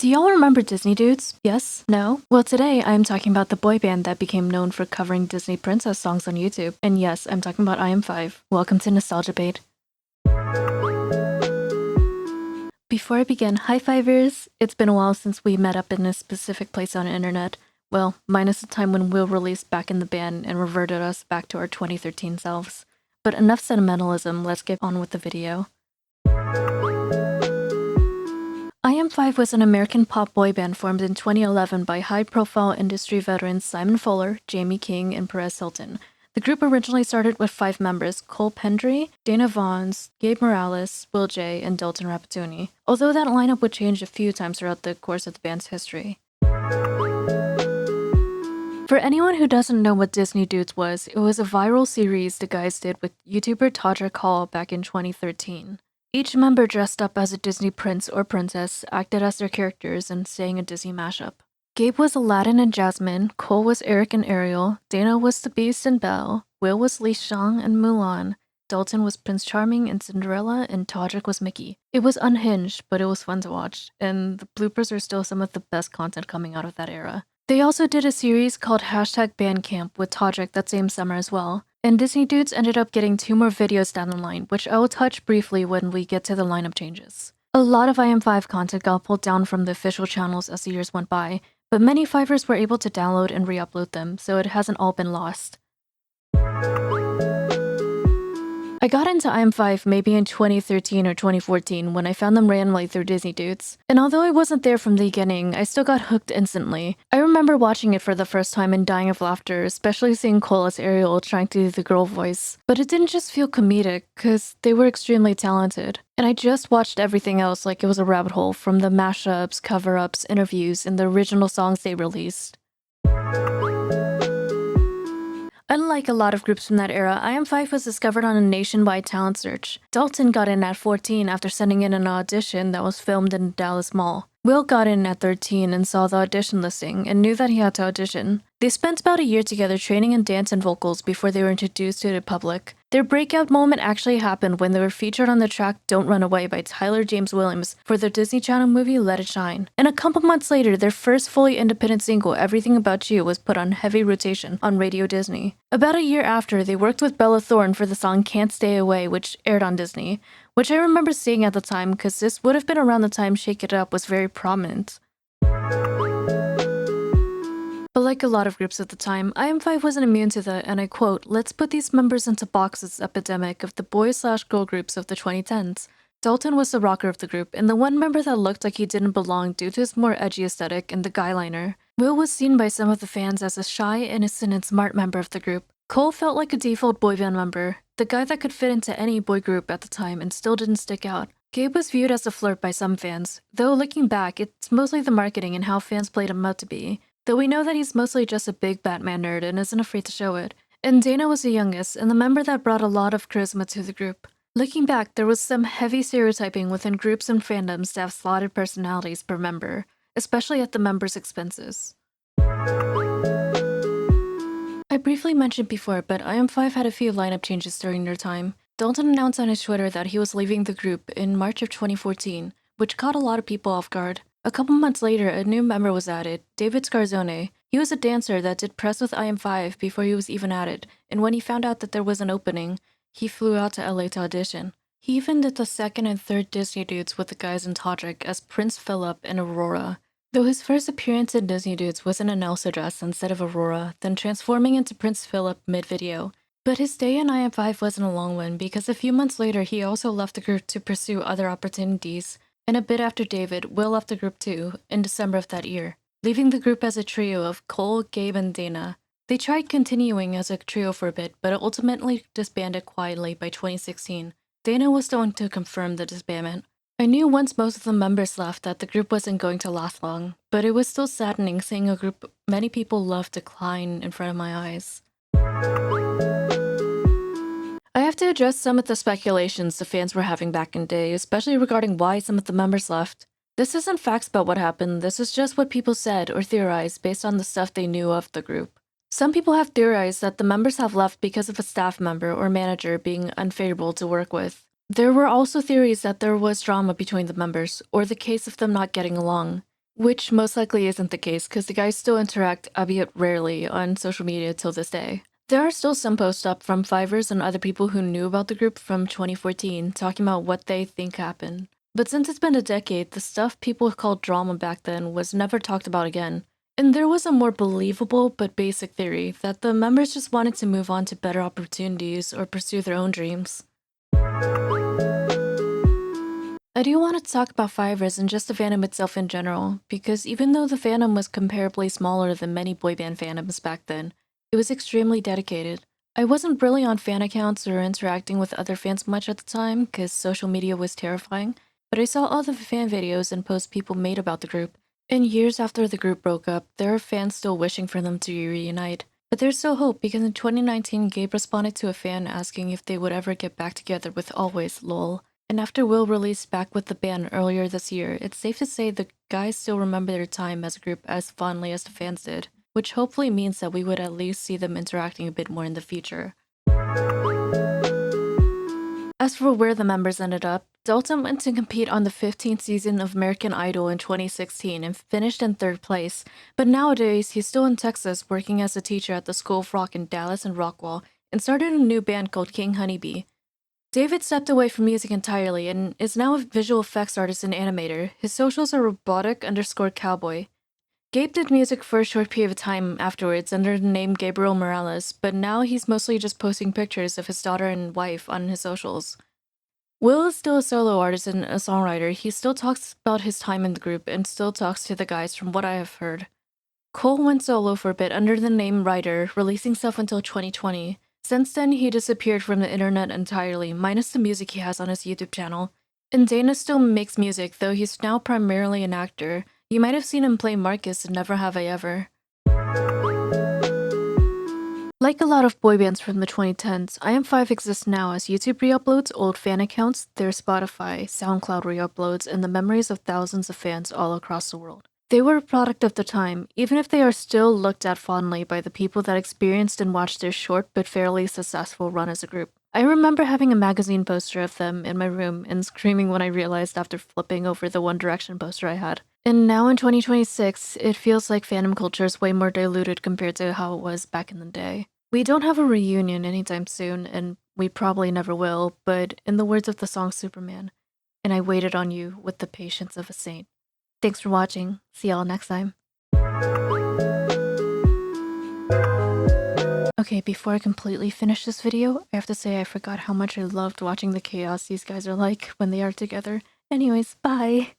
Do y'all remember Disney Dudes? Yes? No? Well, today I am talking about the boy band that became known for covering Disney princess songs on YouTube. And yes, I'm talking about IM5. Welcome to Nostalgia Bait. Before I begin, high fivers! It's been a while since we met up in a specific place on the internet. Well, minus the time when Will released Back in the Band and reverted us back to our 2013 selves. But enough sentimentalism, let's get on with the video. IM5 was an American pop boy band formed in 2011 by high-profile industry veterans Simon Fuller, Jamie King, and Perez Hilton. The group originally started with 5 members: Cole Pendry, Dana Vaughns, Gabe Morales, Will J, and Dalton Rapatuni, although that lineup would change a few times throughout the course of the band's history. For anyone who doesn't know what Disney Dudes was, it was a viral series the guys did with YouTuber Todrick Hall back in 2013. Each member dressed up as a Disney prince or princess, acted as their characters, and sang a Disney mashup. Gabe was Aladdin and Jasmine, Cole was Eric and Ariel, Dana was the Beast and Belle, Will was Li Shang and Mulan, Dalton was Prince Charming and Cinderella, and Todrick was Mickey. It was unhinged, but it was fun to watch, and the bloopers are still some of the best content coming out of that era. They also did a series called #Bandcamp with Todrick that same summer as well. And Disney Dudes ended up getting 2 more videos down the line, which I will touch briefly when we get to the lineup changes. A lot of IM5 content got pulled down from the official channels as the years went by, but many Fivers were able to download and re-upload them, so it hasn't all been lost. I got into IM5 maybe in 2013 or 2014 when I found them randomly through Disney Dudes. And although I wasn't there from the beginning, I still got hooked instantly. I remember watching it for the first time and dying of laughter, especially seeing Cole as Ariel trying to do the girl voice. But it didn't just feel comedic, cause they were extremely talented. And I just watched everything else like it was a rabbit hole, from the mashups, cover-ups, interviews, and the original songs they released. Unlike a lot of groups from that era, IM5 was discovered on a nationwide talent search. Dalton got in at 14 after sending in an audition that was filmed in the Dallas Mall. Will got in at 13 and saw the audition listing and knew that he had to audition. They spent about a year together training in dance and vocals before they were introduced to the public. Their breakout moment actually happened when they were featured on the track Don't Run Away by Tyler James Williams for their Disney Channel movie Let It Shine. And a couple months later, their first fully independent single, Everything About You, was put on heavy rotation on Radio Disney. About a year after, they worked with Bella Thorne for the song Can't Stay Away, which aired on Disney, which I remember seeing at the time because this would have been around the time Shake It Up was very prominent. But like a lot of groups at the time, IM5 wasn't immune to the, and I quote, "let's put these members into boxes" epidemic of the boy/girl groups of the 2010s. Dalton was the rocker of the group, and the one member that looked like he didn't belong due to his more edgy aesthetic and the guyliner. Will was seen by some of the fans as a shy, innocent, and smart member of the group. Cole felt like a default boy band member, the guy that could fit into any boy group at the time and still didn't stick out. Gabe was viewed as a flirt by some fans, though looking back, it's mostly the marketing and how fans played him out to be. Though we know that he's mostly just a big Batman nerd and isn't afraid to show it. And Dana was the youngest, and the member that brought a lot of charisma to the group. Looking back, there was some heavy stereotyping within groups and fandoms to have slotted personalities per member, especially at the members' expenses. I briefly mentioned before, but IM5 had a few lineup changes during their time. Dalton announced on his Twitter that he was leaving the group in March of 2014, which caught a lot of people off guard. A couple months later, a new member was added, David Scarzone. He was a dancer that did press with IM5 before he was even added, and when he found out that there was an opening, he flew out to LA to audition. He even did the second and third Disney Dudes with the guys in Todrick as Prince Philip and Aurora. Though his first appearance in Disney Dudes was in an Elsa dress instead of Aurora, then transforming into Prince Philip mid-video. But his stay in IM5 wasn't a long one because a few months later he also left the group to pursue other opportunities. And a bit after David, Will left the group too, in December of that year, leaving the group as a trio of Cole, Gabe, and Dana. They tried continuing as a trio for a bit, but ultimately disbanded quietly by 2016. Dana was the one to confirm the disbandment. I knew once most of the members left that the group wasn't going to last long, but it was still saddening seeing a group many people loved decline in front of my eyes. I have to address some of the speculations the fans were having back in the day, especially regarding why some of the members left. This isn't facts about what happened, this is just what people said or theorized based on the stuff they knew of the group. Some people have theorized that the members have left because of a staff member or manager being unfavorable to work with. There were also theories that there was drama between the members, or the case of them not getting along. Which most likely isn't the case because the guys still interact, albeit rarely, on social media till this day. There are still some posts up from Fivers and other people who knew about the group from 2014 talking about what they think happened. But since it's been a decade, the stuff people called drama back then was never talked about again. And there was a more believable but basic theory that the members just wanted to move on to better opportunities or pursue their own dreams. I do want to talk about Fivers and just the fandom itself in general, because even though the fandom was comparably smaller than many boy band fandoms back then, it was extremely dedicated. I wasn't really on fan accounts or interacting with other fans much at the time, because social media was terrifying, but I saw all the fan videos and posts people made about the group. And years after the group broke up, there are fans still wishing for them to reunite. But there's still hope because in 2019, Gabe responded to a fan asking if they would ever get back together with Always, lol. And after Will released Back with the Band earlier this year, it's safe to say the guys still remember their time as a group as fondly as the fans did, which hopefully means that we would at least see them interacting a bit more in the future. As for where the members ended up, Dalton went to compete on the 15th season of American Idol in 2016 and finished in 3rd place, but nowadays he's still in Texas working as a teacher at the School of Rock in Dallas and Rockwall, and started a new band called King Honeybee. David stepped away from music entirely and is now a visual effects artist and animator. His socials are robotic_cowboy. Gabe did music for a short period of time afterwards under the name Gabriel Morales, but now he's mostly just posting pictures of his daughter and wife on his socials. Will is still a solo artist and a songwriter. He still talks about his time in the group and still talks to the guys from what I have heard. Cole went solo for a bit under the name Ryder, releasing stuff until 2020. Since then, he disappeared from the internet entirely, minus the music he has on his YouTube channel. And Dana still makes music, though he's now primarily an actor. You might have seen him play Marcus in Never Have I Ever. Like a lot of boy bands from the 2010s, IM5 exists now as YouTube re-uploads, old fan accounts, their Spotify, SoundCloud re-uploads, and the memories of thousands of fans all across the world. They were a product of the time, even if they are still looked at fondly by the people that experienced and watched their short but fairly successful run as a group. I remember having a magazine poster of them in my room and screaming when I realized after flipping over the One Direction poster I had. And now in 2026, it feels like fandom culture is way more diluted compared to how it was back in the day. We don't have a reunion anytime soon, and we probably never will, but in the words of the song Superman, and I waited on you with the patience of a saint. Thanks for watching. See y'all next time. Okay, before I completely finish this video, I have to say I forgot how much I loved watching the chaos these guys are like when they are together. Anyways, bye!